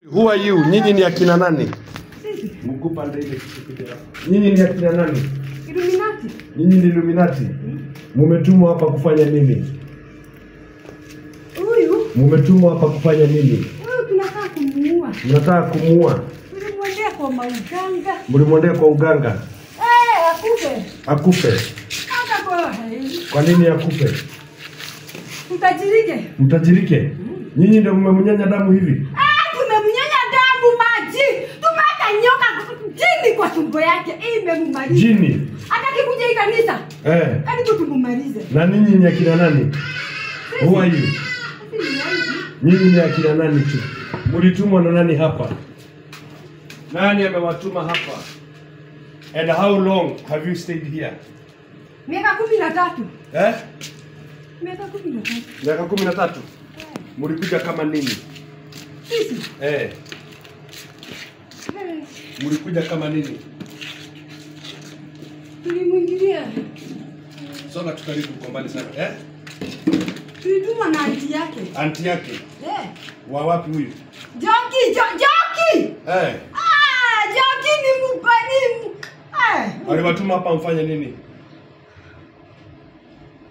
Who are you? Nyinyi ni akina nani? Sisi. Mkupa ndio ile kitu hapa. Nyinyi ni akina nani? Illuminati. Nyinyi ni Illuminati. Mumetumwa hapa kufanya nini? Huyu. Mumetumwa hapa kufanya nini? Huyu tunataka kumuua. Mnataka kumuua? Tulimwendea kwa uganga. Mlimwendea kwa uganga? Akufe. Akufe. Hata kwa heri. Kwa nini akufe? Mtajirike. Mtajirike? Nyinyi ndio mmemnyanya damu hivi? Tumemnyanya damu maji. Tumeka nyoka jini kwa tumbo yake. Imemumaliza. Jini. Hataki kuja hii kanisa. Karibu tumumalize. Na ninyi ni akina nani? Who are you? Nyinyi ni akina nani tu? Mlitumwa na nani hapa? Nani amewatuma hapa? And how long have you stayed here? Miaka 13. Miaka 13. Miaka 13? Mlikuja kama nini? Sisi. Mlikuja kama nini? Tulimwingilia. Songa tukaribu kwa mbali sana. Tulitumwa na anti yake. Anti yake? Wa wapi huyu? Joki! Joki ni mpanimu. Aliwatuma hapa mfanye nini?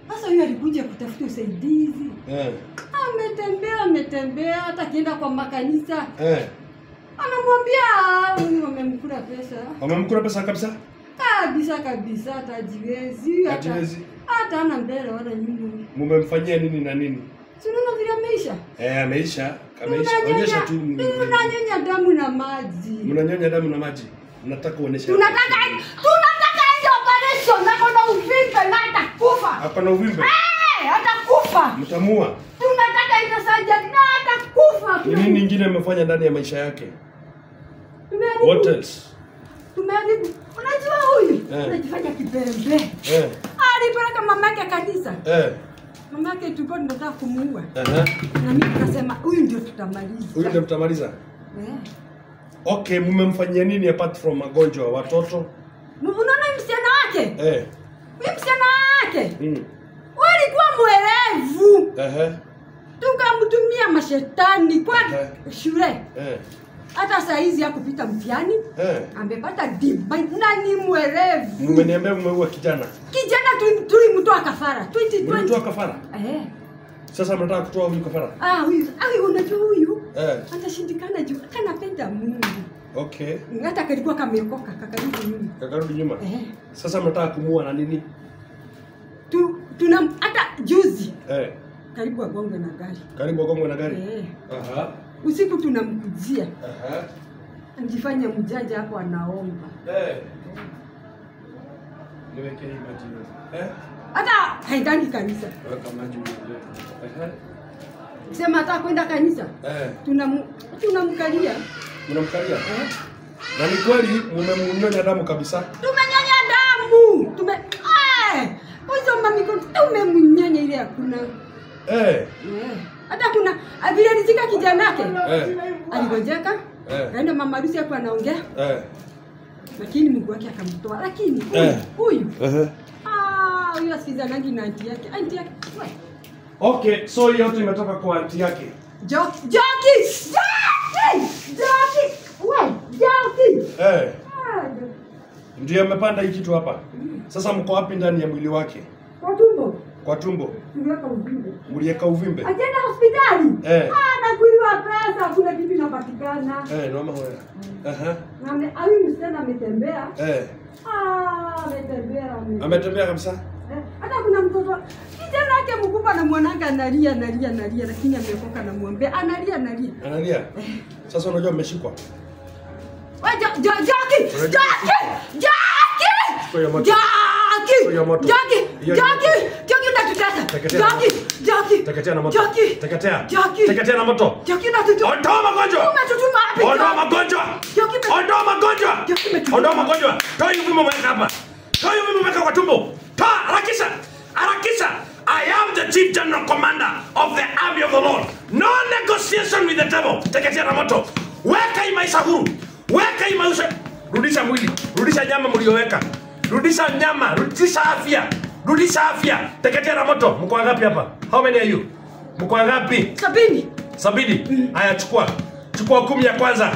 Sasa huyu alikuja kutafuta usaidizi. Ametembea hata kienda kwa makanisa. Anamwambia wamemkula pesa. Wamemkula pesa kabisa? Kabisa hatajiwezi. Hata ana mbele wala nyuma. Mumemfanyia nini na nini? Tunaona vile ameisha. Ameisha. Onyesha tu. Tunanyonya damu na maji. Mnanyonya damu na maji. Mnataka uoneshe. Tunataka hizo operation na kuna uvimbe na atakufa. Hapana uvimbe. Atakufa. Mtamua. Tunataka hizo surgery na atakufa. Ni nini nyingine mmefanya ndani ya maisha yake? What else? Tumeharibu. Unajua huyu? Anajifanya kipembe. Alipeleka mamake kanisa. Mamake tulikuwa tunataka kumuua. Na mimi nikasema huyu ndio tutamaliza. Huyu ndio tutamaliza? Okay, mmemfanyia nini apart from magonjwa watoto? Unaona msichana wake? Huyu msichana wake. Walikuwa mwerevu. Tukamtumia mashetani kwa shule. Hata saa hizi hakupita mtihani. Amepata divine na ni mwerevu. Mmeniambia mmeua kijana. Kijana tulimtoa kafara 2020. Mlitoa kafara? Sasa mnataka kutoa huyu kafara? Huyu unajua huyu? Atashindikana juu kanapenda Mungu. Okay. Hata kalikuwa kameokoka kakarudi nyuma. Sasa mnataka kumuua na nini? Hata juzi. Karibu agongwe na gari. Usiku tunamkujia. Anjifanya mjaja hapo anaomba. Niweke hii maji. Hata haendani kanisa. Weka maji mwenyewe. Sema hata kwenda kanisa. Tunamkalia. Mnamkalia? Na ni kweli mmemnyonya damu kabisa? Tumenyonya damu. Hizo mamiko tumemnyonya ile hakuna. Hata kuna vile alizika kijana yake. Aligonjeka. Kaenda mama harusi hapo anaongea. Lakini Mungu wake akamtoa. Lakini huyu huyu asizanangi na anti yake. Okay, so hiyo yote imetoka kwa anti yake. Joki. Ndio amepanda hii kitu hapa. Sasa mko wapi ndani ya mwili wake? Kwa tumbo. Mliweka uvimbe. Ajenda hospitali. Anakuliwa pesa, kuna kitu inapatikana. Noma hoya. Na huyu msichana ametembea. Ametembea kabisa. Hata kuna mtoto kijana yake mkubwa anamwonanga analia lakini ameokoka na muombe analia. Sasa unajua mmeshikwa. Teketea na moto. Teketea na moto. Ondoa magonjwa. Ondoa magonjwa. Toa hiyo vimo mweka hapa. Toa hiyo vimo mweka kwa tumbo. Toa harakisha. I am the chief general commander of the army of the Lord. No negotiation with the devil. Teketea na moto. Weka maisha huru. Weka maisha. Rudisha mwili. Rudisha nyama mlioweka. Rudisha nyama. Rudisha afya. Teketea na moto. Mko ngapi hapa? How many are you? Mko ngapi? 70. Haya chukua. chukua 10 ya kwanza,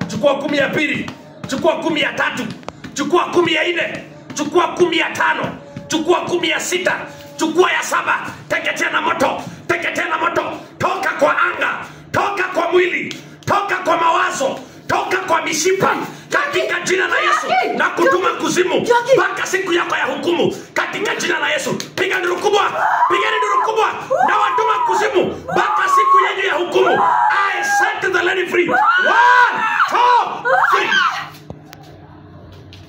chukua 10 ya pili, chukua 10 ya tatu, chukua 10 ya 4, chukua 10 ya 5, chukua 10 ya 6, chukua ya 7. Teketea na moto, teketea na moto. Toka kwa anga, toka kwa mwili, toka kwa mawazo, toka kwa mishipa katika jina la Yesu, na kutuma kuzimu mpaka siku yako ya hukumu katika jina la Yesu. Piga nduru kubwa, piga nduru kubwa.